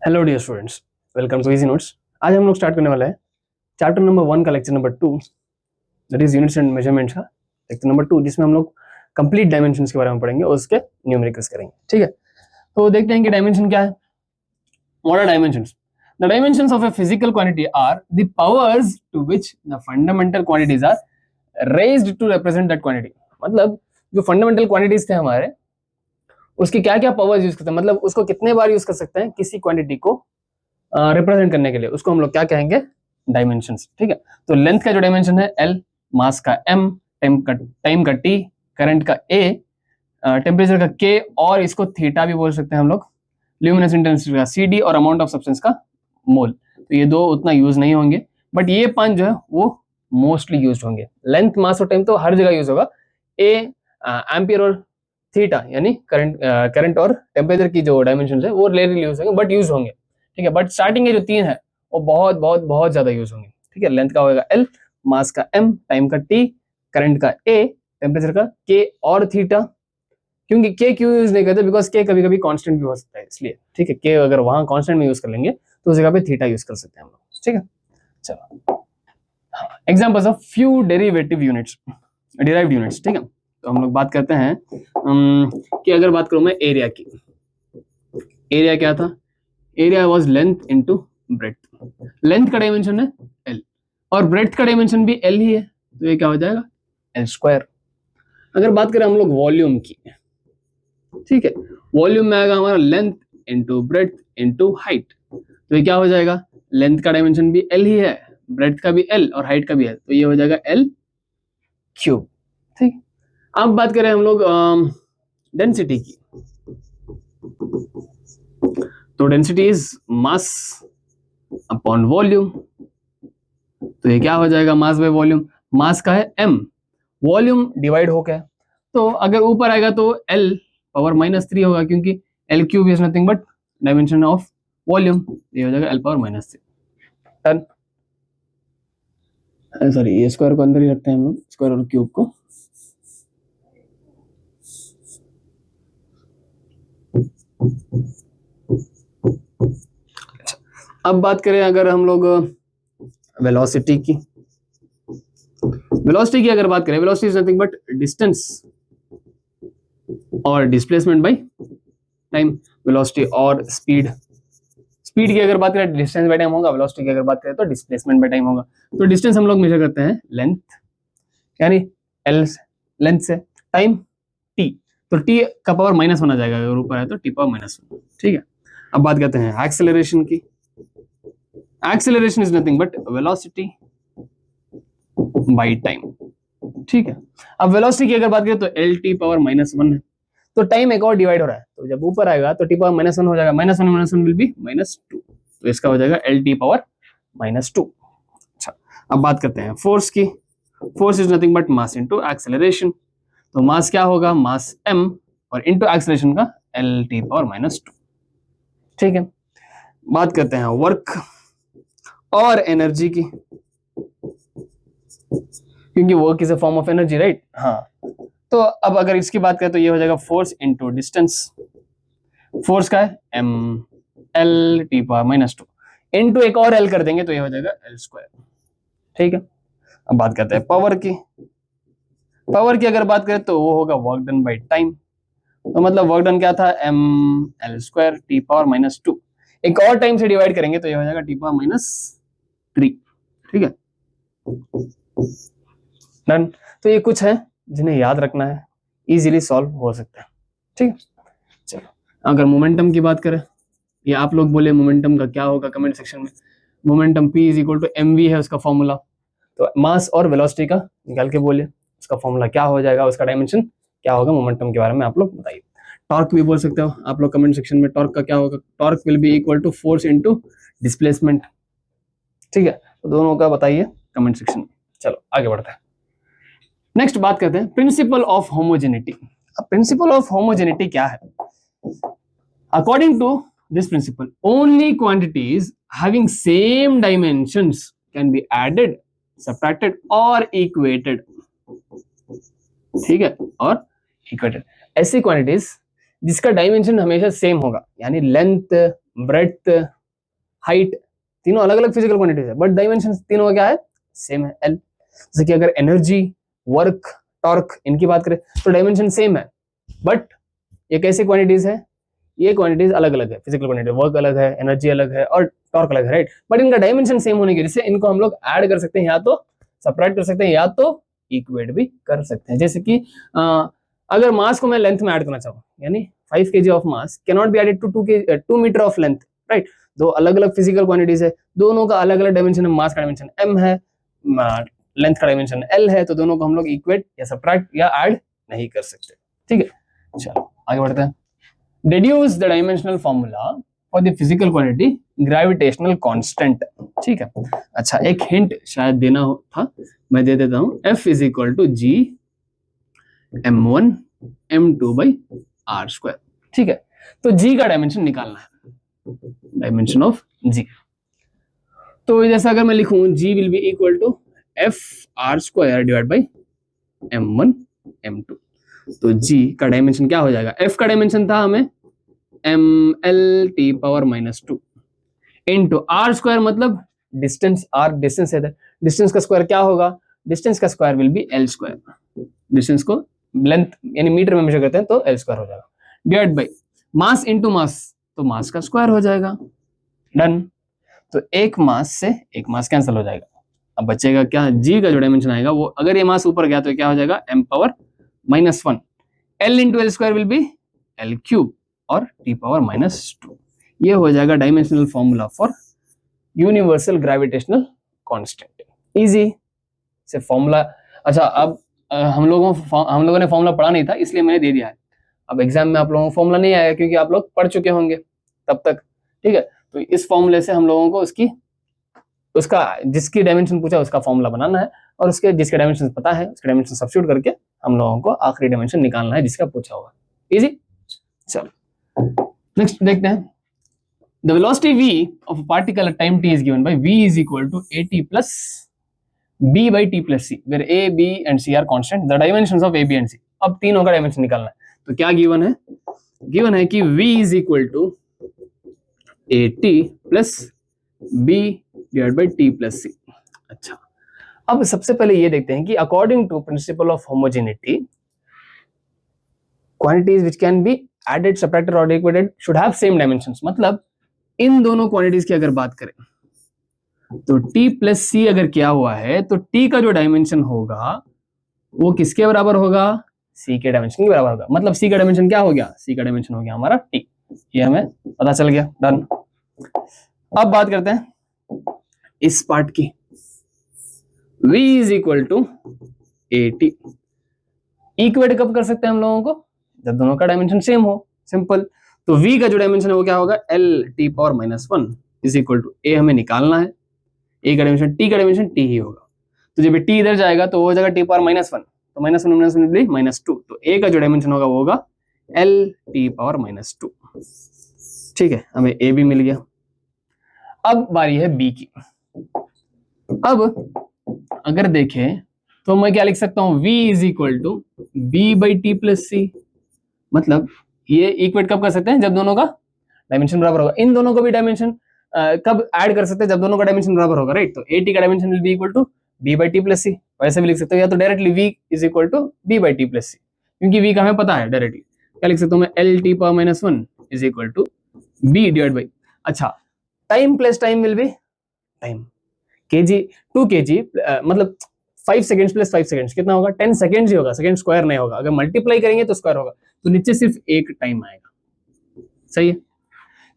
Hello dear students, welcome to easy notes. आज हम लोग स्टार्ट करने वाला है चैप्टर नंबर 1 का lecture number 2, that is units and measurements का लेक्चर नंबर 2, जिसमें हम लोग कंप्लीट डायमेंशंस के बारे में पढ़ेंगे और उसके न्यूमेरिकल्स करेंगे। ठीक है, तो देखते हैं कि डायमेंशन क्या है। What are dimensions? The dimensions of a physical quantity are the powers to which the fundamental quantities are raised to represent that quantity. मतलब जो फंडामेंटल क्वांटिटीज थे हमारे, उसकी क्या क्या पावर्स यूज करते हैं, मतलब उसको कितने बार यूज कर सकते हैं किसी क्वांटिटी को रिप्रेजेंट करने के लिए, उसको हम लोग क्या कहेंगे? डायमेंशंस। ठीक है, तो लेंथ का जो डायमेंशन है L, मास का M, टाइम का T, करंट का A, टेम्परेचर का K, और इसको थीटा भी बोल सकते हैं हम लोग, ल्यूमिनस इंटेंसिटी का CD और अमाउंट ऑफ सब्सटेंस का मोल। तो ये दो उतना यूज नहीं होंगे, बट ये पांच जो है वो मोस्टली यूज होंगे। लेंथ, मास और टाइम तो हर जगह यूज होगा। ए एम्पियर और थीटा यानी करंट और टेम्परेचर की जो डायमेंशन है वो रेयरली यूज होंगे, बट यूज होंगे। ठीक है, बट स्टार्टिंग के जो तीन है वो बहुत बहुत बहुत ज्यादा यूज होंगे। ठीक है, लेंथ का होगा L, मास का M, टाइम का T, करंट का A, टेम्परेचर का K और थीटा। क्योंकि K क्यों यूज नहीं करते? बिकॉज K कभी कभी कांस्टेंट भी हो सकता है, इसलिए। ठीक है, K अगर वहां कांस्टेंट में यूज कर लेंगे तो उस जगह पे थीटा यूज कर सकते हैं हम लोग। ठीक है, चलो examples of few derivative units, derived units. ठीक है, तो हम लोग बात करते हैं कि अगर बात करूं मैं एरिया की, एरिया क्या था? Area was length into breadth. Length का डायमेंशन है L और ब्रेड्थ का डायमेंशन भी L ही है, तो ये क्या हो जाएगा? L square. अगर बात करें हम लोग वॉल्यूम की, ठीक है, वॉल्यूम में आएगा हमारा length into breadth into height, तो ये क्या हो जाएगा? लेंथ का डायमेंशन भी L ही है, ब्रेड्थ का भी L और हाइट का भी है, तो ये हो जाएगा L क्यूब। ठीक, अब बात करें हम लोग डेंसिटी की, तो density is mass upon volume, तो ये क्या हो जाएगा? Mass by volume. मास का है M, वॉल्यूम डिवाइड हो गया, तो अगर ऊपर आएगा तो L पावर -3 होगा, क्योंकि L cube is nothing but dimension of volume, ये हो जाएगा L पावर -3। डन। सॉरी, ये स्क्वायर को अंदर ही रखते हैं हम लोग, स्क्वायर और क्यूब को। अब बात करें अगर हम लोग वेलोसिटी की, वेलोसिटी की अगर बात करें, velocity is nothing but distance और डिस्प्लेसमेंट बाय टाइम। वेलोसिटी और स्पीड, स्पीड की अगर बात करें डिस्टेंस बाय टाइम होगा, वेलोसिटी की अगर बात करें तो डिस्प्लेसमेंट बाय टाइम होगा। तो डिस्टेंस हम लोग मेजर करते हैं लेंथ यानी L लेंथ से, टाइम T, तो T का पावर -1 आ जाएगा, अगर ऊपर है तो T पावर -1। ठीक है, अब बात करते हैं एक्सेलरेशन की। Acceleration is nothing but velocity by time. ठीक है, अब वेलोसिटी की अगर बात करें तो LT पावर -1 है, तो टाइम एक और डिवाइड हो रहा है, तो जब ऊपर आएगा तो T पावर -1 हो जाएगा, -1 विल बी -2, तो इसका हो जाएगा LT पावर -2। अच्छा, अब बात करते हैं फोर्स की। Force is nothing but mass into acceleration, तो मास क्या होगा? मास M और इनटू एक्सेलरेशन का LT पावर -2। ठीक है, बात करते हैं वर्क और एनर्जी की, क्योंकि work is a form of energy, right? हाँ, तो अब अगर इसकी बात करें तो ये हो जाएगा फोर्स इनटू डिस्टेंस। फोर्स का है M L T power -2 into एक और L कर देंगे तो ये हो जाएगा L स्क्वायर। ठीक है, अब बात करते हैं पावर की। पावर की अगर बात करें तो वो होगा वर्क डन बाय टाइम, तो मतलब वर्क डन क्या था? M L square T power -2, एक और टाइम से डिवाइड करेंगे तो ये हो जाएगा T पावर -3। ठीक है, डन। तो ये कुछ है जिन्हें याद रखना है, इजीली सॉल्व हो सकता है। ठीक है, चलो अगर मोमेंटम की बात करें, ये आप लोग बोले मोमेंटम का क्या होगा कमेंट सेक्शन में। Momentum P is equal to mv है उसका फॉर्मूला, तो मास और वेलोसिटी का निकाल के बोलिए उसका फॉर्मूला क्या हो जाएगा, उसका डायमेंशन क्या होगा मोमेंटम के बारे में आप लोग बताइए। टॉर्क भी बोल सकते हो आप लोग कमेंट सेक्शन में, टॉर्क का क्या होगा? Torque will be equal to force into displacement. ठीक है, तो दोनों का बताइए कमेंट सेक्शन में। चलो आगे बढ़ते हैं, नेक्स्ट बात करते हैं प्रिंसिपल ऑफ होमोजेनिटी। अब प्रिंसिपल ऑफ होमोजेनिटी क्या है? According to this principle, only quantities having same dimensions can be added, subtracted or equated। ठीक है, और इक्वेटेड, ऐसी क्वांटिटीज जिसका डायमेंशन हमेशा सेम होगा, यानी लेंथ, ब्रेड्थ, हाइट, तीनों अलग अलग फिजिकल क्वांटिटीज है बट डायमेंशन तीनों का क्या है, सेम है, एल। जैसे कि अगर एनर्जी, वर्क, टॉर्क इनकी बात करें तो डायमेंशन सेम है, बट ये कैसी क्वांटिटीज है, ये क्वांटिटीज अलग अलग है, फिजिकल क्वांटिटी, वर्क अलग है, एनर्जी अलग है और टॉर्क अलग है, राइट। बट इनका डायमेंशन सेम होने की वजह से इनको हम लोग ऐड कर सकते हैं, या तो सब्ट्रैक्ट कर सकते हैं या तो इक्वेट भी कर सकते हैं। जैसे कि अगर मास को मैं लेंथ में ऐड करना चाहूँ, यानी 5 kg of mass can not be added to 2 metre of length, right. दो अलग अलग फिजिकल क्वांटिटीज है, दोनों का अलग अलग डायमेंशन है, मास का डायमेंशन m है, लेंथ का डायमेंशन l है, तो दोनों को हम लोग इक्वेट या सब्ट्रैक्ट या ऐड नहीं कर सकते, ठीक है। चलो आगे बढ़ते हैं। Deduce the dimensional formula for the physical quantity gravitational constant, ठीक है। अच्छा एक हिंट शायद देना था, मैं दे देता हूं, F is equal to G m1 m2 by r square, ठीक है। तो G का डायमेंशन निकालना है, डायमेंशन ऑफ G। तो जैसा अगर मैं लिखूं G will be equal to F r square divide by m1 m2, तो G का डायमेंशन क्या हो जाएगा, F का डायमेंशन था हमें ml power -2 into r square, मतलब डिस्टेंस, r डिस्टेंस है, डिस्टेंस का स्क्वायर क्या होगा, डिस्टेंस का square will be l square, distance को लेंथ यानी मीटर में मेजर करते हैं तो l स्क्वायर हो जाएगा, divide by mass into mass, तो मास का स्क्वायर हो जाएगा, डन। तो एक मास से एक मास कैंसिल हो जाएगा, अब बचेगा क्या, G का जो डायमेंशन आएगा वो, अगर ये मास ऊपर गया तो क्या हो जाएगा m power -1, l into l square will be l cube और t पावर -2, ये हो जाएगा dimensional formula for universal gravitational constant. Easy से फॉर्मूला। अच्छा अब हम लोगों ने फॉर्मूला पढ़ा नहीं था इसलिए मैंने दे दिया है, अब एग्जाम में आप लोगों को फॉर्मूला नहीं आएगा क्योंकि आप लोग पढ़ चुके होंगे तब तक, ठीक है। तो इस फॉर्मूले से हम लोगों को उसका जिसकी डायमेंशन पूछा उसका फॉर्मूला बनाना है, और उसके जिसके डायमेंशन पता है उसके डायमेंशन सब्स्टिट्यूट करके हम लोगों को आखिरी डायमेंशन निकालना है जिसका पूछा होगा। इजी। चलो नेक्स्ट देखते हैं। The velocity v of a particle at time t is given by v is equal to at plus b by t plus c, where a, b and c are constant. The dimensions of a, b and c. अब तीनों का dimension निकालना है, तो क्या given है, given है कि v is equal to at plus b divided by t plus c। अच्छा अब सबसे पहले ये देखते हैं कि according to principle of homogeneity, quantities which can be added, subtracted or equated should have same dimensions। मतलब इन दोनों क्वांटिटीज की अगर बात करें तो t प्लस सी अगर किया हुआ है तो t का जो डायमेंशन होगा वो किसके बराबर होगा, c के डायमेंशन के बराबर होगा। मतलब c का डायमेंशन क्या हो गया, c का डायमेंशन हो गया हमारा t, ये हमें पता चल गया, डन। अब बात करते हैं इस पार्ट की, v is equal to at। Equate कब कर सकते हैं हम लोगों को, जब दोनों का डायमेंशन सेम हो, सिंपल। तो v का जो डायमेंशन है वो क्या होगा, l t power -1 is equal to a हमें निकालना है, a का डायमेंशन t का डायमेंशन t ही होगा, तो जब t इधर जाएगा तो वो हो जाएगा t पावर -1, तो -1 -1 -2, तो a का जो डायमेंशन होगा वो होगा l t पावर -2, ठीक है, हमें a भी मिल गया। अब बारी है b की। अब अगर देखें तो मैं क्या लिख सकता हूँ, v is equal to b by T plus C, मतलब ये इक्वेट कब कर सकते हैं, जब दोनों का डायमेंशन बराबर होगा। इन दोनों को भी डायमेंशन कब ऐड कर सकते हैं, जब दोनों का डायमेंशन बराबर होगा, राइट। तो at का dimension will be equal to b by T plus C, वैसे भी लिख सकते हो, या तो directly v is equal to b by T plus C, क्योंकि v का हमें पता है डायरेक्टली, क्या लिख सकता हूँ मैं, l t power -1 is equal to b divide by, अच्छा time plus time will be time, kg 2 kg मतलब 5 सेकंड्स प्लस 5 सेकंड्स कितना होगा, 10 सेकंड्स ही होगा, सेकंड स्क्वायर नहीं होगा, अगर मल्टीप्लाई करेंगे तो स्क्वायर होगा, तो नीचे सिर्फ एक टाइम आएगा, सही है।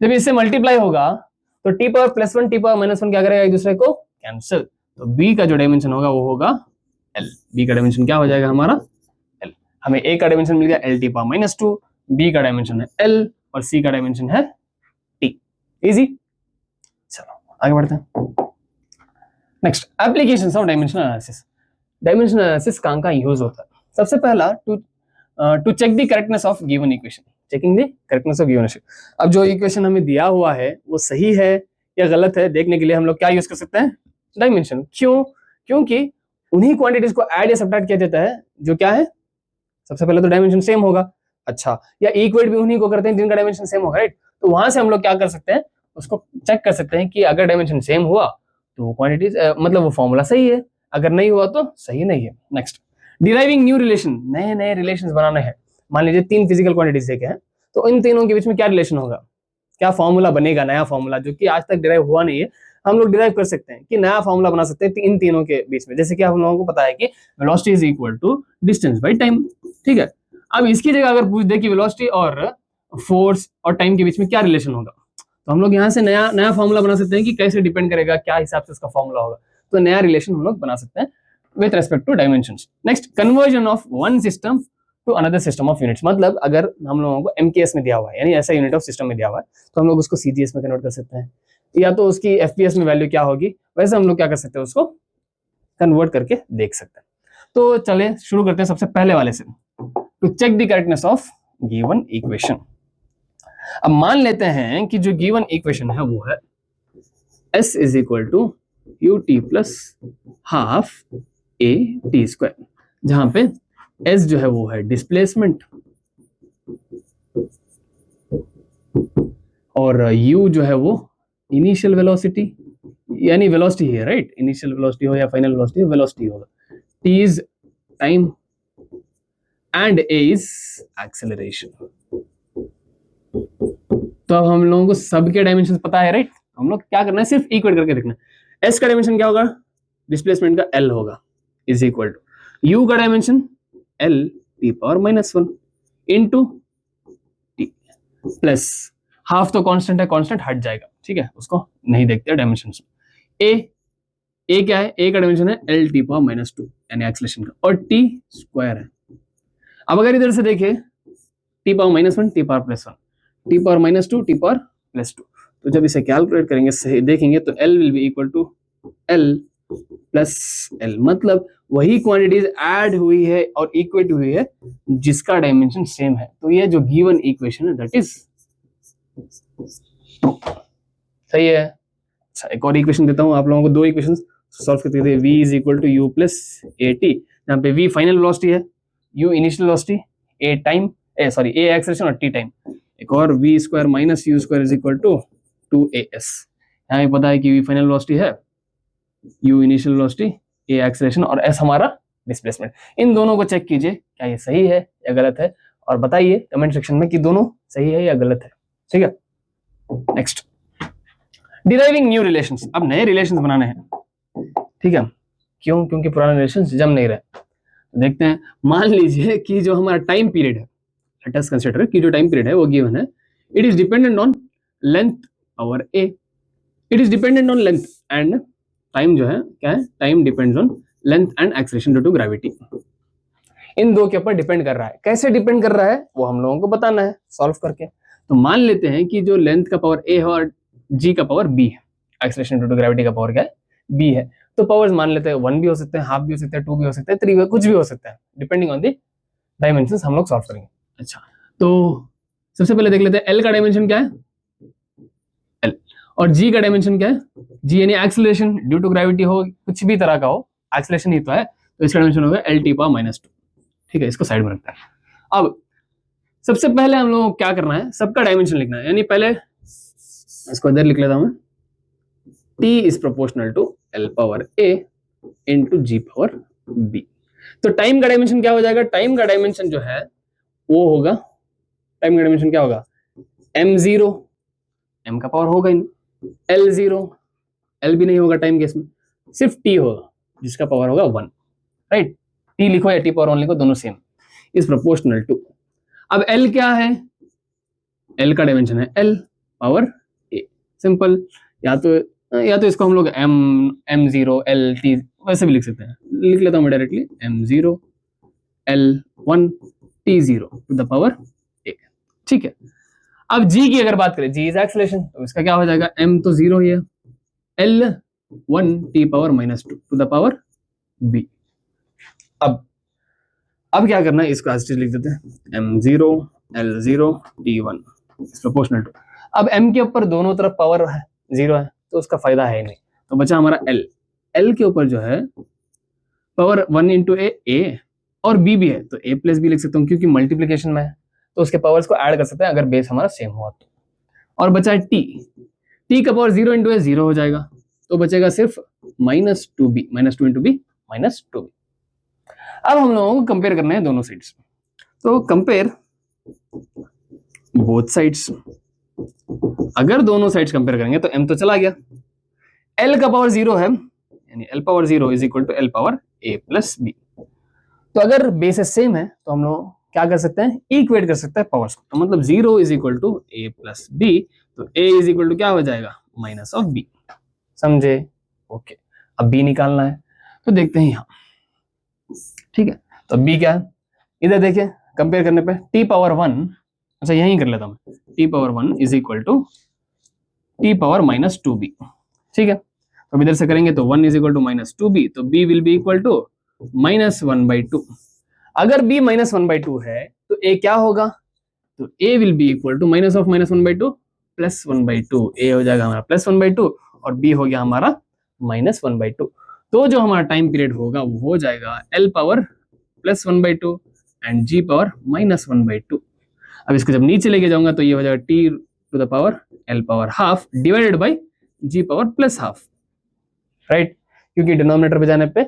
जब इससे मल्टीप्लाई होगा तो t पावर +1 t पावर -1 क्या करेगा, एक दूसरे को कैंसिल, तो b का जो डायमेंशन होगा वो होगा l, b का डायमेंशन क्या हो जाएगा हमारा l, हमें a का डायमेंशन मिल गया l t पावर -2, b का डायमेंशन है l और c का डायमेंशन है t। इजी। चलो आगे बढ़ते हैं। Next applications of dimensional analysis. Dimensional analysis कहाँ यूज होता है, सबसे पहला to check the correctness of given equation, checking the correctness of given equation. अब जो इक्वेशन हमें दिया हुआ है वो सही है या गलत है देखने के लिए हम लोग क्या यूज कर सकते हैं, डायमेंशन। क्यों, क्योंकि उन्हीं क्वांटिटीज को ऐड या सब्ट्रैक्ट किया जाता है जो क्या है, सबसे पहले तो डायमेंशन सेम होगा, अच्छा, या इक्वेट भी उन्हीं को करते हैं जिनका डायमेंशन सेम होगा, राइट। तो वहां से हम लोग क्या कर सकते हैं, उसको चेक कर सकते हैं कि अगर डायमेंशन सेम हुआ तो वो क्वांटिटीज मतलब वो फॉर्मूला सही है, अगर नहीं हुआ तो सही नहीं है। नेक्स्ट, डिराइविंग न्यू रिलेशन, नए नए रिलेशन बनाने हैं। मान लीजिए 3 फिजिकल क्वांटिटीज देखे हैं, तो इन तीनों के बीच में क्या रिलेशन होगा, क्या फॉर्मूला बनेगा, नया फॉर्मूला जो कि आज तक डिराइव हुआ नहीं है, हम लोग डिराइव कर सकते हैं कि नया फॉर्मूला बना सकते हैं इन तीनों के बीच में। जैसे कि हम लोगों को पता है कि velocity is equal to distance by time, ठीक है। अब इसकी जगह अगर पूछ दे कि वेलोसिटी और फोर्स और टाइम के बीच में क्या रिलेशन होगा, तो हम लोग यहाँ से नया नया फॉर्मूला बना सकते हैं कि कैसे डिपेंड करेगा, क्या हिसाब से उसका फॉर्मूला होगा। तो नया रिलेशन हम लोग बना सकते हैं with respect to dimensions. Next, conversion of one system to another system of units. मतलब अगर हम लोगों को एमकेएस में दिया हुआ है, यानी ऐसा यूनिट ऑफ सिस्टम में दिया हुआ है, तो हम लोग उसको सीजीएस में कन्वर्ट कर सकते हैं, या तो उसकी एफपीएस में वैल्यू क्या होगी, वैसे हम लोग क्या कर सकते हैं, उसको कन्वर्ट करके देख सकते हैं। तो चले शुरू करते हैं सबसे पहले वाले से, to check the correctness of given equation. अब मान लेते हैं कि जो गिवन इक्वेशन है वो है s is equal to u t plus half a t square, जहां पे s जो है वो है डिस्प्लेसमेंट और u जो है वो इनिशियल वेलोसिटी, यानी वेलोसिटी है, राइट। इनिशियल वेलोसिटी हो या फाइनल वेलोसिटी हो, वेलोसिटी होगा। t is time and a is acceleration. तो अब हम लोगों को सबके डायमेंशन पता है, राइट। हम लोग क्या करना है, सिर्फ इक्वेट करके देखना है। s का डायमेंशन क्या होगा, डिस्प्लेसमेंट का l होगा, इज इक्वल टू u का dimension l t power -1 into t plus half तो कांस्टेंट है, कांस्टेंट हट जाएगा, ठीक है, उसको नहीं देखते डायमेंशंस। a क्या है, a का डायमेंशन है l t पावर -2 यानी एक्सेलरेशन का, और t स्क्वायर है। अब अगर इधर से देखें t power -1 t power +1 t power -2 t power +2, तो जब इसे कैलकुलेट करेंगे सही देखेंगे तो l will be equal to l plus l, मतलब वही क्वांटिटीज ऐड हुई है और इक्वेट हुई है जिसका डायमेंशन सेम है। तो ये जो गिवन इक्वेशन है दैट इज ट्रू, सही है। अच्छा, एक और इक्वेशन देता हूं आप लोगों को, दो इक्वेशन सॉल्व करके देते हैं। v is equal to u plus a t, जहां पे v फाइनल वेलोसिटी है, u initial velocity, a time sorry a acceleration और t टाइम। एक और v square minus u square is equal to 2as। यहाँ पता है कि v फाइनल वेलोसिटी है, u initial velocity, a acceleration और s हमारा डिस्प्लेसमेंट। इन दोनों को चेक कीजिए क्या ये सही है या गलत है, और बताइए कमेंट सेक्शन में कि दोनों सही है या गलत है, ठीक है। Next, deriving new relations. अब नए रिलेशंस बनाने हैं, ठीक है। क्यों, क्योंकि पुराने रिलेशंस जम नहीं रहे। देखते हैं, मान लीजिए कि जो हमारा टाइम पीरियड है, लेट अस कंसीडर कि जो टाइम पीरियड है वो गिवन है, it is dependent on length power a, it is dependent on length and time जो है क्या है, time depends on length and acceleration due to gravity. इन दो के ऊपर डिपेंड कर रहा है। कैसे डिपेंड कर रहा है वो हम लोगों को बताना है सॉल्व करके। तो मान लेते हैं कि जो लेंथ का पावर a है और g का पावर b है, एक्सेलरेशन ड्यू टू ग्रेविटी का पावर क्या है, b है। तो पावर्स मान लेते हैं 1 भी हो सकते हैं, हाफ भी हो सकते हैं, 2 भी हो सकते हैं, 3 भी, कुछ भी हो सकता है, डिपेंडिंग ऑन द डायमेंशंस हम लोग सॉल्व करेंगे। अच्छा, तो सबसे पहले देख लेते हैं l का डायमेंशन क्या है, l, और g का डायमेंशन क्या है, g यानी एक्सेलरेशन ड्यू टू ग्रेविटी हो, कुछ भी तरह का हो, एक्सेलरेशन ही तो है, तो इसका डायमेंशन होगा l t पावर -2, ठीक है। इसको साइड में रखते हैं। अब सबसे पहले हम लोगों को क्या करना है, सबका डायमेंशन लिखना है, यानी पहले इसको इधर लिख लेता हूं मैं, t is proportional to l power a into g power b। तो टाइम का डायमेंशन क्या हो जाएगा, टाइम का डायमेंशन जो है वो होगा, टाइम का डायमेंशन क्या होगा, m0, m का पावर होगा ही नहीं, l0, l भी नहीं होगा टाइम केस में, सिर्फ t होगा जिसका पावर होगा 1, राइट। t लिखो या t पावर 1 लिखो, दोनों सेम, इज प्रोपोर्शनल टू। अब l क्या है, l का डायमेंशन है l पावर a, सिंपल। या तो इसको हम लोग m0 l t वैसे भी लिख सकते हैं, लिख लेता हूं मैं directly, m0 l1 t0 to the power a, ठीक है। अब g की अगर बात करें, g इज एक्सेलरेशन, तो इसका क्या हो जाएगा, m तो 0 ही है, l1 t power -2 to the power b। अब क्या करना है, इसको एज लिख देते हैं, m0 l0 t1 proportional to. अब m के ऊपर दोनों तरफ पावर है 0 है, तो उसका फायदा है नहीं, तो बचा हमारा l के ऊपर जो है पावर 1 इंटू a और b भी है, तो a प्लस b लिख सकता हूँ क्योंकि मल्टीप्लीकेशन में है, तो उसके पावर्स को ऐड कर सकते हैं अगर बेस हमारा सेम हुआ तो। और बचा है t t का पावर 0 इंटू ए 0 हो जाएगा, तो बचेगा सिर्फ -2b, -2 इंटू बी -2b। अब हम लोगों को कंपेयर करना है दोनों साइड्स, तो कंपेयर बोथ साइड्स। अगर दोनों साइड्स कंपेयर करेंगे तो m तो चला गया, l का पावर 0 है, यानी l power 0 is equal to l power a plus b। तो अगर बेसेस सेम है तो हम लोग क्या कर सकते हैं, इक्वेट कर सकते हैं पावर्स को। तो मतलब 0 is equal to a plus b, तो a इज इक्वल टू क्या हो जाएगा, माइनस ऑफ b। समझे? ओके, अब b निकालना है, तो देखते हैं यहाँ। ठीक है, तो b क्या है, इधर देखिए कंपेयर करने पे t पावर 1, अच्छा यहीं कर लेता हूँ, t power 1 is equal to t power minus 2b। ठीक है, तो अब इधर से करेंगे तो 1 is equal to minus 2b, तो b will be equal to -1/2। अगर b -1/2 है तो a क्या होगा, तो a will be equal to minus of -1/2 plus 1/2। a हो जाएगा हमारा +1/2 और b हो गया हमारा -1/2। तो जो हमारा टाइम पीरियड होगा वो हो जाएगा l power +1/2 and g power -1/2। अब इसको जब नीचे लेके जाऊंगा तो ये हो जाएगा t to the power l power half divided by g power plus half, right, क्योंकि डिनोमिनेटर पे जाने पे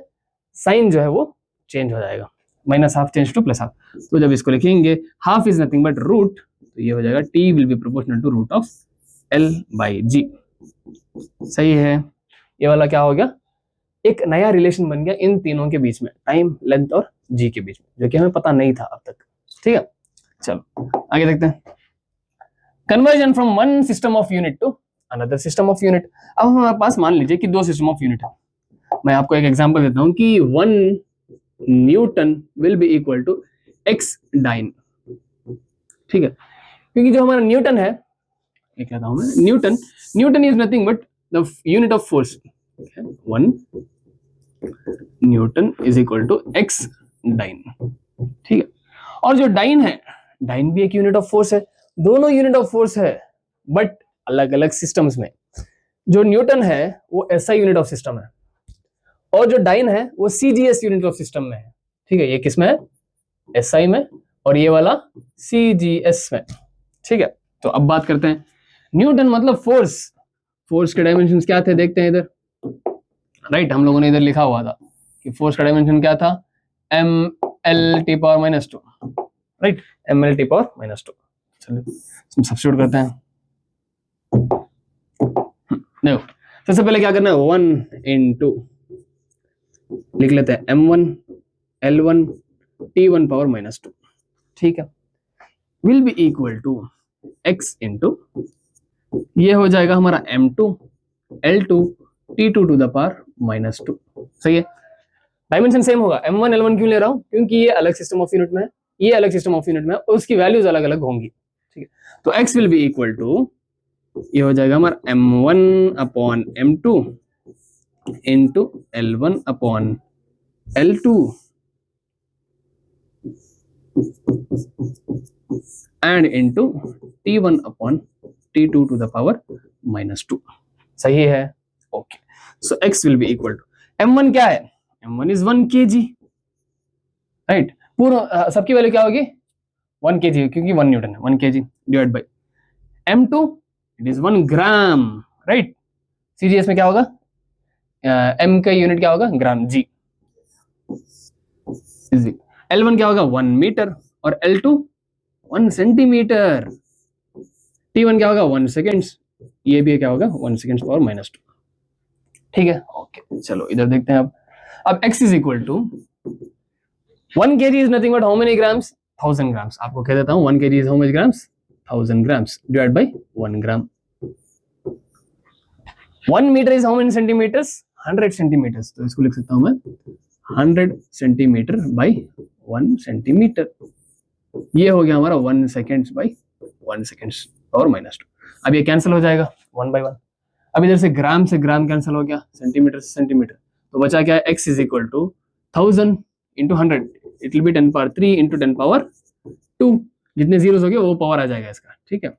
साइन जो है वो चेंज हो जाएगा, minus half change to plus half. तो जब इसको लिखेंगे half is nothing but root, तो ये हो जाएगा t will be proportional to root of l by g। सही है, ये वाला क्या हो गया, एक नया रिलेशन बन गया इन तीनों के बीच में, टाइम, लेंथ और g के बीच में, जो कि हमें पता नहीं था अब तक। ठीक है, चलो आगे देखते हैं। Conversion from one system of unit to another system of unit. अब हमारे पास मान लीजिए कि दो सिस्टम ऑफ यूनिट है। मैं आपको एक एग्जांपल देता हूं कि 1 newton will be equal to x dyne. ठीक है, क्योंकि जो हमारा न्यूटन है, ये कहता हूं मैं, newton is nothing but the unit of force. 1 newton is equal to x dyne. ठीक है, और जो डाइन है, डाइन भी एक यूनिट ऑफ फोर्स है, दोनों यूनिट ऑफ फोर्स है बट अलग अलग सिस्टम्स में। जो न्यूटन है वो एसआई यूनिट ऑफ सिस्टम है और जो डाइन है वो सीजीएस यूनिट ऑफ सिस्टम में है। ठीक है, ये किस में है, एसआई में, और ये वाला सीजीएस में। ठीक है, तो अब बात करते हैं न्यूटन मतलब फोर्स। फोर्स के डायमेंशंस क्या थे, देखते हैं इधर, राइट, हम लोगों ने इधर लिखा हुआ था कि फोर्स का डायमेंशन क्या था, ml power -2, right, ml power -2। चलिए सब्स्टिट्यूट करते हैं। देखो सबसे पहले क्या करना है, 1 इंटू लिख लेते हैं m1 l1 t1 पावर -2। ठीक है, will be equal to x into ये हो जाएगा हमारा m2 l2 t2 to the power -2। सही है, डायमेंशन सेम होगा। m1 l1 क्यों ले रहा हूं, क्योंकि ये अलग सिस्टम ऑफ यूनिट में है, ये अलग सिस्टम ऑफ यूनिट में है, उसकी वैल्यूज अलग अलग होंगी। ठीक है, तो x will be equal to ये हो जाएगा हमारा m1 upon m2 into l1 upon l2 and into t1 upon t2 to the power -2। सही है, okay. So x will be equal to m1 क्या है, m1 इज 1 kg, राइट, पूर्ण सबकी वैल्यू क्या होगी 1 kg, क्योंकि 1 न्यूटन है, 1 kg divide by m2 it is 1 gram, right, CGS में क्या होगा, m का यूनिट क्या होगा, ग्राम, g l1 क्या होगा 1 मीटर और l2 1 सेंटीमीटर, t1 क्या होगा 1 सेकेंड्स, ये भी क्या होगा 1 सेकेंड्स पावर -2। ठीक है, ओके, चलो इधर देखते हैं। अब x is equal to 1 kg is nothing but how many grams, 1000 grams. आपको कह देता हूं 1 kg is how much grams, 1000 grams divide by 1 gram. 1 metre is how many centimetres, 100 centimetres. तो इसको लिख सकता हूं मैं 100 सेंटीमीटर बाई 1 सेंटीमीटर। ये हो गया हमारा 1 सेकेंड्स बाई 1 सेकेंड्स पावर -2। अब ये कैंसिल हो जाएगा 1 बाई 1। अब इधर से ग्राम कैंसिल हो गया, सेंटीमीटर से सेंटीमीटर, तो बचा क्या है, x is equal to 1000 into 100, it will be 10 power 3 into 10 power 2, जितने जीरोस हो गए वो पावर आ जाएगा इसका। ठीक है,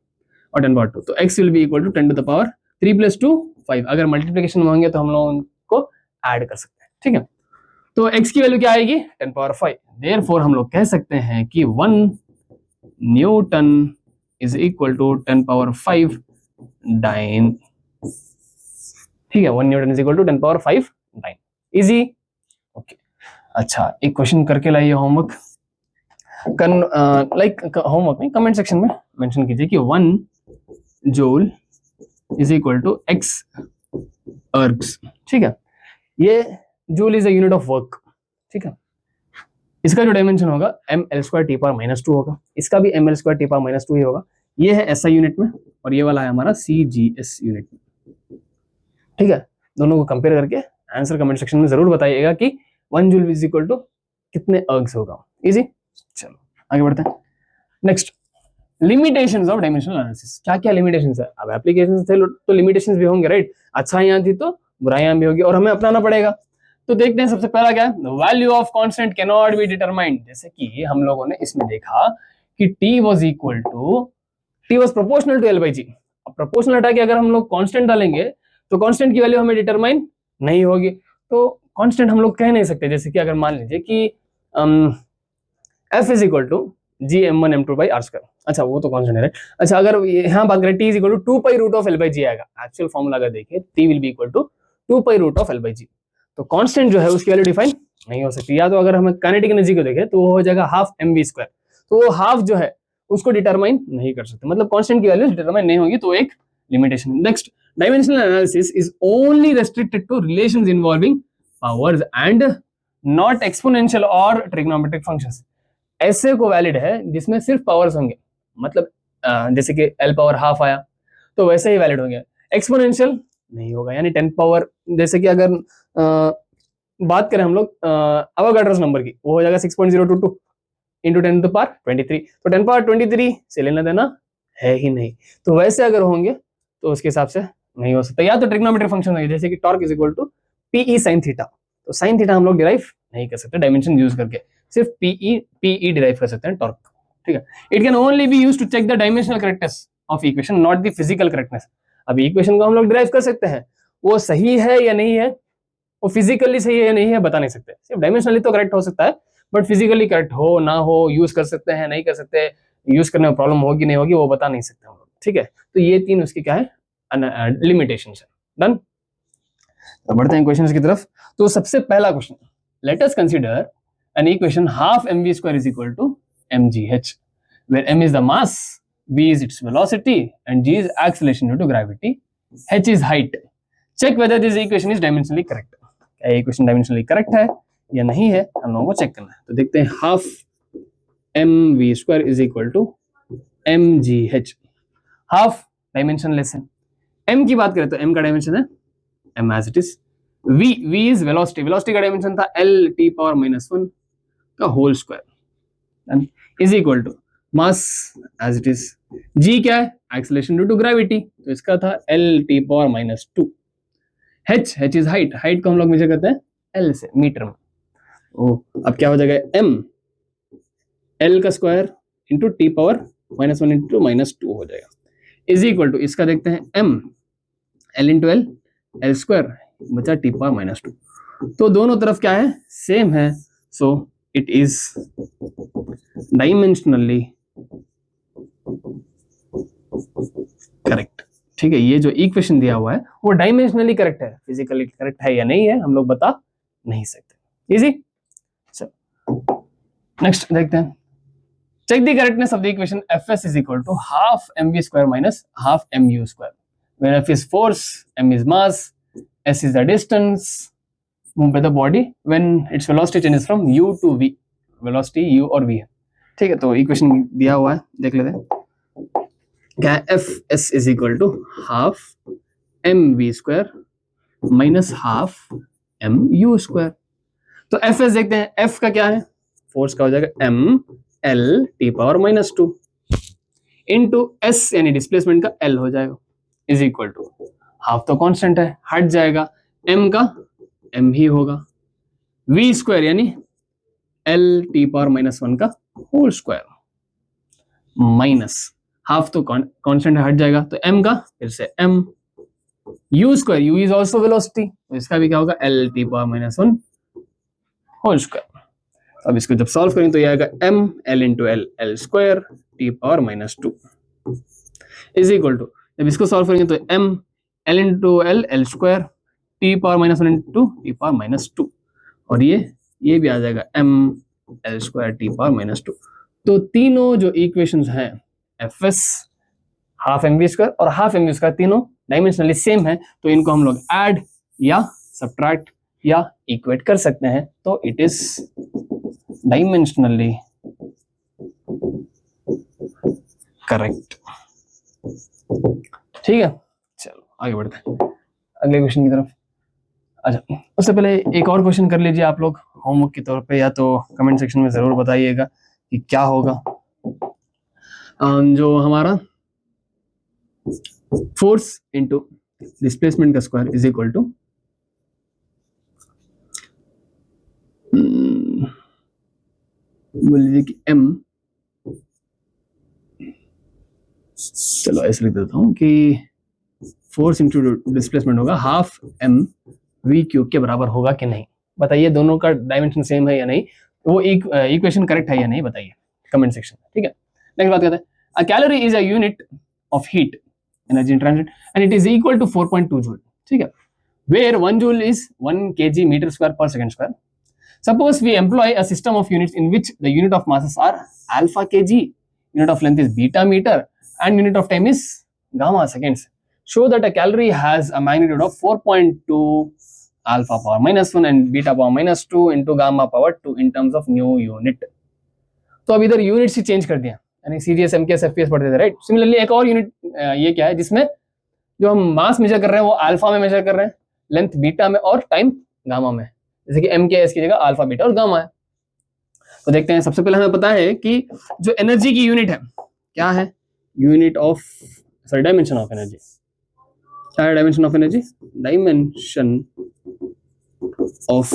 और 10 पावर 2, तो x will be equal to 10 to the power 3 plus 2 5। अगर मल्टीप्लिकेशन में होंगे तो हम लोग उनको ऐड कर सकते हैं। ठीक है, तो x की वैल्यू क्या आएगी 10 पावर 5। देयरफॉर हम लोग कह सकते हैं कि 1 newton is equal to 10 power 5 dyne. ठीक है, 1 newton is equal to 10 power 5 9। Easy, okay. अच्छा, एक क्वेश्चन करके लाइए होमवर्क, लाइक होमवर्क में कमेंट सेक्शन में मेंशन कीजिए कि 1 joule is equal to x ergs. ठीक है, ये joule is a unit of work. ठीक है, इसका जो डायमेंशन होगा ml²T⁻⁻2 होगा, इसका भी ml²T⁻⁻2 ही होगा। ये है SI यूनिट में और ये वाला है हमारा CGS यूनिट में। ठीक है, दोनों को कंपेयर करके आंसर कमेंट सेक्शन में जरूर बताइएगा कि 1 जूल इज इक्वल टू कितने अर्ग्स होगा। इजी, चलो आगे बढ़ते हैं। Next, limitations of dimensional analysis. क्या क्या लिमिटेशंस है? अब एप्लीकेशंस थे तो लिमिटेशंस भी होंगे, राइट? अच्छाइयां थी तो बुराइयां भी होगी और हमें अपनाना पड़ेगा। तो देखते हैं, सबसे पहला क्या है, value of constant can not be determined. जैसे कि हम लोगों ने इसमें देखा कि t was proportional to l/g। अब प्रोपोर्शनल हटा के अगर हम लोग कांस्टेंट डालेंगे तो कांस्टेंट की वैल्यू हमें डिटरमाइन नहीं होगी। तो कांस्टेंट हम लोग कह नहीं सकते। जैसे कि अगर मान लीजिए कि f is equal to gm1m2/r²। अच्छा, वो तो कांस्टेंट है, राइट? अच्छा, अगर यहाँ बात करें t is equal to 2π√l/g आएगा। एक्चुअल फॉर्मूला अगर देखें t will be equal to 2π√l/g। तो कांस्टेंट जो है उसकी वैल्यू डिफाइन नहीं हो सकती। या तो अगर हमें काइनेटिक एनर्जी को देखें तो वो हो जाएगा हाफ mv²। तो वो हाफ जो है उसको डिटरमाइन नहीं कर सकते, मतलब कांस्टेंट की वैल्यू डिटरमाइन नहीं होगी, तो एक limitation. Next, dimensional analysis is only restricted to relations involving powers and not exponential और ट्रिग्नोमेट्रिक फंक्शंस। ऐसे को वैलिड है जिसमें सिर्फ पावर्स होंगे, मतलब जैसे कि l पावर हाफ आया तो वैसे ही वैलिड होंगे, एक्सपोनेंशियल नहीं होगा। यानी 10 पावर, जैसे कि अगर बात करें हम लोग अवोगाड्रोस नंबर की, वो हो जाएगा 6.022 इंटू 10 टू पावर 23। तो 10 पावर 23 से लेना देना है ही नहीं। तो वैसे अगर होंगे तो उसके हिसाब से नहीं हो सकता। या तो ट्रिग्नोमेट्रिक फंक्शन होंगे, जैसे कि torque is equal to PE sin theta. तो sin थीटा हम लोग डिराइव नहीं कर सकते डायमेंशन यूज करके, सिर्फ PE डिराइव कर सकते हैं टॉर्क। ठीक है, it can only be used to check the dimensional correctness of equation, not the physical correctness. अब इक्वेशन को हम लोग डिराइव कर सकते हैं, वो सही है या नहीं है, वो फिजिकली सही है या नहीं है बता नहीं सकते। सिर्फ डायमेंशनली तो करेक्ट हो सकता है, बट फिजिकली करेक्ट हो ना हो, यूज कर सकते हैं नहीं कर सकते, यूज करने में प्रॉब्लम होगी नहीं होगी, वो बता नहीं सकते हम लोग। ठीक है, तो ये तीन उसकी क्या है, लिमिटेशन है। डन, तो बढ़ते हैं क्वेश्चंस की तरफ। तो सबसे पहला question, late us consider an equation half mv² is equal to mgh, where m is the mass, v is its velocity, and g is acceleration due to gravity, h is height. Check whether this equation is dimensionally correct. क्या ये equation dimensionally correct है या नहीं है, हम लोगों को check करना है। तो देखते हैं, half mv² is equal to mgh। Half dimensionless है। m की बात करें तो m का डायमेंशन है m as it is। v is velocity, velocity का डायमेंशन था l⁻⁻1 का whole square, is equal to mass as it is. g क्या है, एक्सेलरेशन ड्यू टू ग्रेविटी, तो इसका था l⁻⁻2। h is height, height को हम लोग मेजर करते हैं l से, मीटर में। ओ, अब क्या हो जाएगा, m l का स्क्वायर इंटू t⁻⁻1 इंटू -2 हो जाएगा, इज इक्वल टू, इसका देखते हैं m l into l square बचा t⁻⁻2। तो दोनों तरफ क्या है, सेम है, so it is dimensionally correct. ठीक है, ये जो इक्वेशन दिया हुआ है वो डायमेंशनली करेक्ट है, फिजिकली करेक्ट है या नहीं है हम लोग बता नहीं सकते। इजी, चलो नेक्स्ट देखते हैं। Check the correctness of the equation fs is equal to half mv² minus half mu², where f is force, m is mass, s is the distance moved by the body when its velocity changes from u to v, velocity u और v है। ठीक है, तो equation दिया हुआ है, देख लेते हैं क्या है, fs is equal to half mv² minus half mu²। तो fs देखते हैं, f का क्या है, फोर्स का हो जाएगा m l⁻⁻2 इंटू s यानी डिस्प्लेसमेंट का l हो जाएगा, इज इक्वल टू हाफ तो कांस्टेंट है, हट जाएगा, m का m ही होगा, v² यानी l⁻⁻1 का होल स्क्वायर माइनस हाफ तो कांस्टेंट हट जाएगा, तो m का फिर से m, u², u is also velocity, तो इसका भी क्या होगा, l⁻⁻1 होल स्क्वायर। अब इसको जब सॉल्व करें तो ये आएगा m l into l square t⁻⁻2 is equal to, जब इसको सॉल्व करेंगे तो m l into l square T power minus one into T power minus two, और ये भी आ जाएगा M L square T power minus two. तो तीनों जो इक्वेशंस हैं F S half M V square और हाफ एम वी स्क्वायर तीनों डायमेंशनली सेम है, तो इनको हम लोग ऐड या सब्ट्रैक्ट या इक्वेट कर सकते हैं। तो इट इज डायमेंशनली करेक्ट। ठीक है, चलो आगे बढ़ते हैं अगले क्वेश्चन की तरफ। अच्छा, उससे पहले एक और क्वेश्चन कर लीजिए आप लोग होमवर्क के तौर पे, या तो कमेंट सेक्शन में जरूर बताइएगा कि क्या होगा। जो हमारा फोर्स इनटू डिस्प्लेसमेंट का स्क्वायर इज इक्वल टू बोल लीजिए कि m, चलो ऐसे लिख देता हूं कि फोर्स इंटू डिस्प्लेसमेंट होगा हाफ एम वी क्यूब के बराबर होगा कि नहीं। बताइए दोनों का डायमेंशन सेम है या नहीं, वो इक्वेशन करेक्ट है या नहीं, बताइए कमेंट सेक्शन में। ठीक है, नेक्स्ट बात करते हैं। A calorie is a unit of heat energy in transit and it is equal to 4.2 joule. ठीक है, where 1 joule is 1 kg metre square per second square. Suppose we employ a system of units in which the unit of masses are alpha kg, unit of length is beta meter, and unit of time is gamma seconds. Show that a calorie has a magnitude of 4.2 alpha power minus 1 and beta power minus 2 into gamma power 2 in terms of new unit. तो अब इधर units ही change कर दिया, यानी CGS MKS FPS पढ़ते थे, right. Similarly एक और यूनिट ये क्या है जिसमें जो हम मास मेजर कर रहे हैं वो अल्फा में मेजर कर रहे हैं, लेंथ बीटा में और टाइम गामा में, जैसे कि एम के एस की जगह अल्फा बीटा और गामा है। तो देखते हैं, सबसे पहले हमें पता है कि जो एनर्जी की यूनिट है क्या है, unit of sorry dimension of energy. क्या है dimension of energy? Dimension of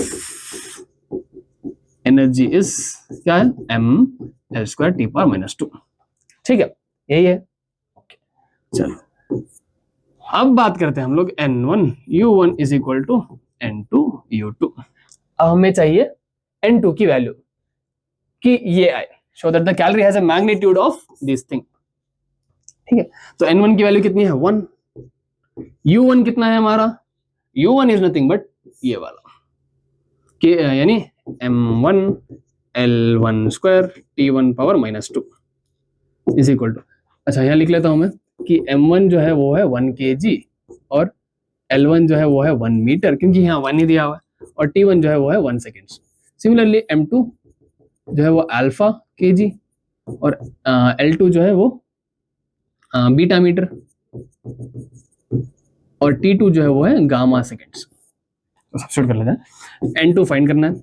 energy is क्या है, M L square T power minus two. ठीक है, यही है। चलो अब बात करते हैं हम लोग N1 U1 is equal to N2 U2। अब हमें चाहिए N2 की वैल्यू कि ये आए, show that the calorie has a magnitude of this thing. ठीक है, तो N1 की वैल्यू कितनी है 1, U1 कितना है हमारा, U1 इज नथिंग बट ये वाला कि यानी M1 L1 square T1 power minus two is equal to, अच्छा यहाँ लिख लेता हूं मैं कि M1 जो है वो है 1 kg और L1 जो है वो है 1 मीटर, क्योंकि यहाँ 1 ही दिया हुआ है, और T1 जो है वो है 1 सेकेंड्स। सिमिलरली M2 जो है वो अल्फा kg और L2 जो है वो बीटा मीटर और T2 जो है वो है गामा सेकेंड्स। तो सब्स्टिट्यूट कर लेते हैं, N2 फाइंड करना है,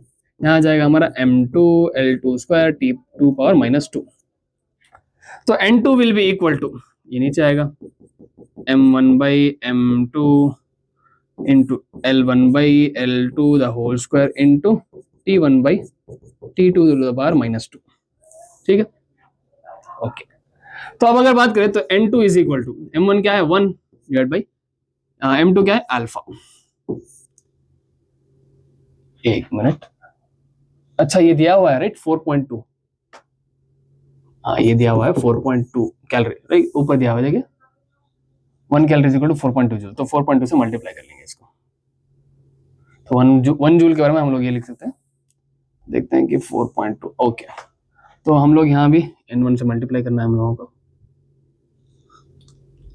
यहाँ आ जाएगा हमारा M2 L2 square T2 power minus two. तो N2 will be equal to, ये नीचे आएगा M1 by M2 into L1 by L2 the whole square into T1 by T2 to the power minus two. ठीक है, okay. तो अब अगर बात करें तो N2 is equal to M1 क्या है 1 डिवाइड बाई M2 क्या है अल्फा। एक मिनट, अच्छा ये दिया हुआ है राइट 4.2, हाँ ये दिया हुआ है 4.2 कैलोरी, राइट ऊपर दिया हुआ है, देखिए 1 calorie is equal to 4.2 joule, तो 4.2 से मल्टीप्लाई कर लेंगे इसको, तो 1 जूल के बारे में हम लोग ये लिख सकते हैं, देखते हैं कि 4.2 ओके। तो हम लोग यहाँ भी N1 से मल्टीप्लाई करना है हम लोगों को,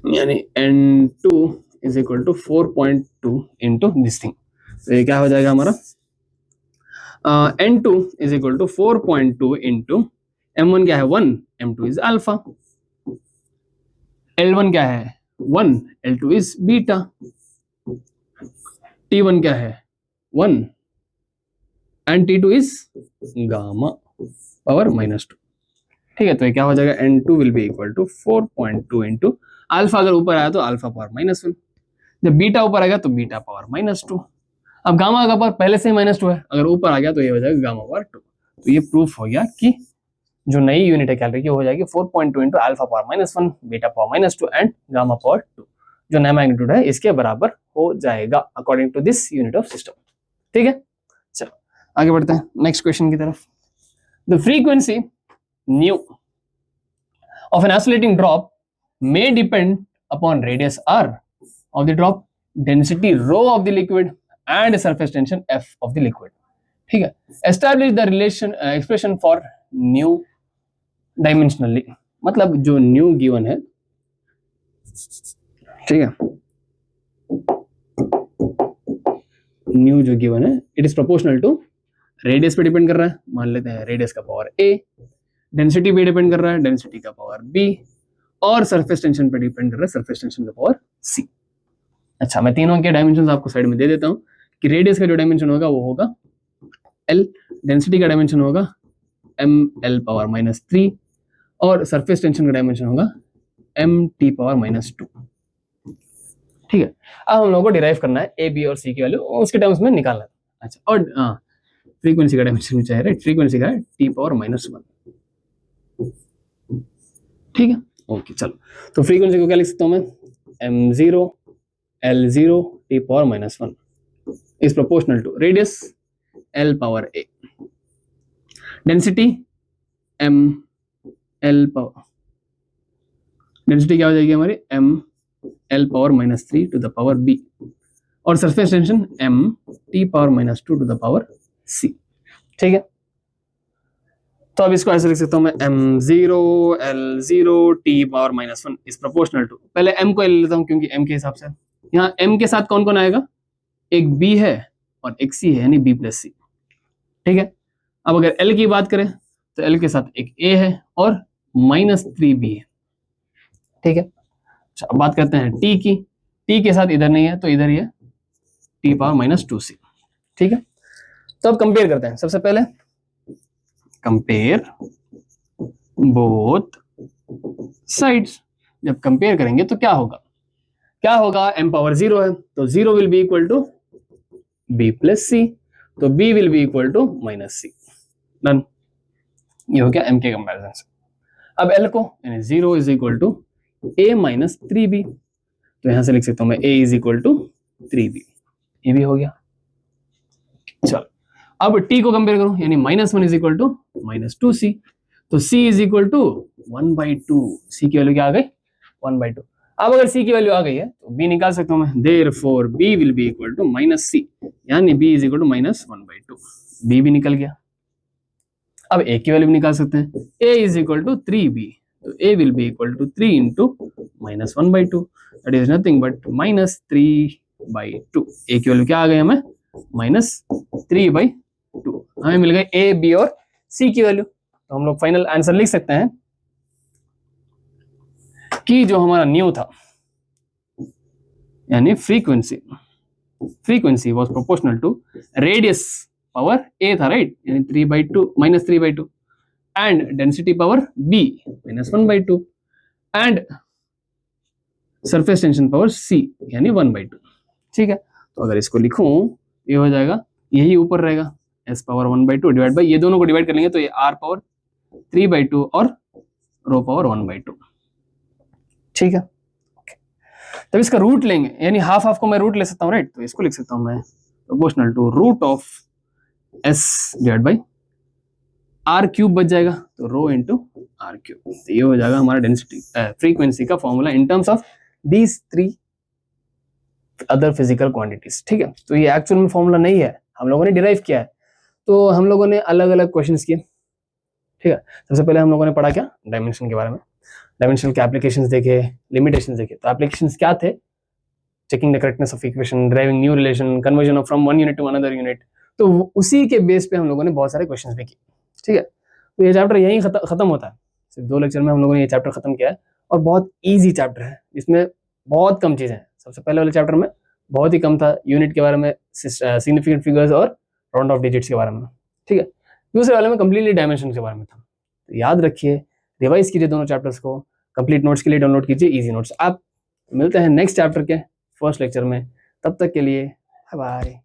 यानी N2 is equal to 4.2 into this thing, तो ये क्या हो जाएगा हमारा N2 is equal to 4.2 into M1 क्या है 1, M2 इज अल्फा, L1 क्या है 1, L2 इज बीटा, T1 क्या है 1 and T2 is gamma power minus two. ठीक है, तो ये क्या हो जाएगा N2 will be equal to 4.2 into alpha, अगर ऊपर आया तो अल्फा पावर माइनस वन, जब बीटा ऊपर आएगा तो बीटा पावर माइनस टू। अब गामा का पावर पहले से माइनस टू है, अगर ऊपर आ गया तो ये हो जाएगा गामा पावर टू। तो ये प्रूफ हो गया कि जो नई यूनिट है कैलोरी की हो जाएगी 4.2 into alpha power minus one, beta power minus two and gamma power two, जो नया मैग्नीट्यूड है इसके बराबर हो जाएगा according to this unit of system. ठीक है, चलो आगे बढ़ते हैं नेक्स्ट क्वेश्चन की तरफ। The frequency nu of an oscillating drop may depend upon radius r of the drop density rho of the liquid and surface tension F of the liquid. ठीक है, establish the relation expression for nu dimensionally, मतलब जो new given है, ठीक है, new जो given है it is proportional to, radius पे डिपेंड कर रहा है, मान लेते हैं रेडियस का पावर a, डेंसिटी पे डिपेंड कर रहा है, डेंसिटी का पावर b, और सरफेस टेंशन पे डिपेंड कर रहा है, सरफेस टेंशन का पावर c। अच्छा, मैं तीनों के डायमेंशन आपको साइड में दे देता हूं कि रेडियस का जो डायमेंशन होगा वो होगा l, डेंसिटी का डायमेंशन होगा ml पावर -3, और सरफेस टेंशन का डायमेंशन होगा mt पावर -2। ठीक है, अब हम लोगों को डिराइव करना है a, b और c की वैल्यू, उसके टर्म्स में निकालना है। अच्छा, और फ्रीक्वेंसी का डायमेंशन भी चाहिए, राइट, फ्रीक्वेंसी का है t पावर -1। ठीक है, ओके, चलो, तो फ्रीक्वेंसी को क्या लिख सकता हूं मैं, m0 l0 t power -1 is proportional to radius l power a, density m l power, density क्या हो जाएगी हमारी m l power -3 to the power b, और surface tension m t power -2 to the power c। ठीक है, तो अब इसको ऐसे लिख सकता हूं मैं, m0 l0 t power -1 is proportional to, पहले m को ले लेता हूं क्योंकि m के हिसाब से, यहाँ m के साथ कौन कौन आएगा, एक b है और एक c है, यानी b + c। ठीक है, अब अगर l की बात करें तो l के साथ एक a है और -3b है। ठीक है, अच्छा, अब बात करते हैं t की, t के साथ इधर नहीं है तो इधर ही है t पावर -2c। ठीक है, तो अब कंपेयर करते हैं, सबसे पहले कंपेयर बोथ साइड्स। जब कंपेयर करेंगे तो क्या होगा, क्या होगा, m पावर 0 है तो 0 will be equal to b + c, तो b will be equal to -c। Done, ये हो गया m के कंपैरिजन से। अब l को, यानी 0 is equal to a -3b, तो यहां से लिख सकता हूं मैं a is equal to 3b, ये भी हो गया। चलो, अब t को कंपेयर करो, यानी -1 इज इक्वल टू -2c, तो c is equal to 1/2, c की वैल्यू क्या आ गई, 1/2। अब अगर c की वैल्यू आ गई है तो b निकाल सकता हूं मैं, therefore b will be equal to -c, यानी b is equal to -1/2, b भी निकल गया। अब a की वैल्यू भी निकाल सकते हैं, a is equal to 3b, तो a will be equal to 3 into -1/2, that is nothing but -3/2। a की वैल्यू क्या आ गई हमें, -3/2। हमें मिल गए a, b और c की वैल्यू। तो हम लोग फाइनल आंसर लिख सकते हैं कि जो हमारा न्यू था, यानी frequency was proportional to radius power a था, राइट, यानी 3/2 -3/2, and density power b -1/2, and surface tension power c यानी 1/2। ठीक है, तो अगर इसको लिखूं ये हो जाएगा, यही ऊपर रहेगा s पावर 1/2 डिवाइड बाई, ये दोनों को डिवाइड कर लेंगे तो ये r पावर 3/2 और रो पावर 1/2। ठीक है, ओके, तब इसका रूट लेंगे, यानी हाफ को मैं रूट ले सकता हूँ, राइट, तो इसको लिख सकता हूँ मैं proportional to root of s divide by r³ बच जाएगा, तो रो इंटू r³। तो ये हो जाएगा हमारा डेंसिटी फ्रीक्वेंसी का formula in terms of these 3 other physical quantities. ठीक है, तो ये एक्चुअल में फॉर्मूला नहीं है, हम लोगों ने डिराइव किया है, तो हम लोगों ने अलग अलग क्वेश्चंस किए। ठीक है, सबसे पहले हम लोगों ने पढ़ा क्या, डायमेंशन के बारे में, डायमेंशन के एप्लीकेशंस देखे, लिमिटेशंस देखे। तो एप्लीकेशंस क्या थे, checking the correctness of equation, driving new relation, conversion of from one unit to another unit, तो उसी के बेस पे हम लोगों ने बहुत सारे क्वेश्चंस भी किए। ठीक है, तो ये चैप्टर यहीं खत्म होता है, सिर्फ 2 लेक्चर में हम लोगों ने ये चैप्टर खत्म किया है, और बहुत ईजी चैप्टर है, इसमें बहुत कम चीजें हैं। सबसे पहले वाले चैप्टर में बहुत ही कम था, यूनिट के बारे में, सिग्निफिकेंट फिगर्स और राउंड ऑफ डिजिट्स के बारे में। ठीक है, दूसरे वाले में कंप्लीटली डायमेंशन के बारे में था। तो याद रखिए, रिवाइज कीजिए दोनों चैप्टर्स को, कंप्लीट नोट्स के लिए डाउनलोड कीजिए इजी नोट्स। आप मिलते हैं नेक्स्ट चैप्टर के फर्स्ट लेक्चर में, तब तक के लिए बाय बाय।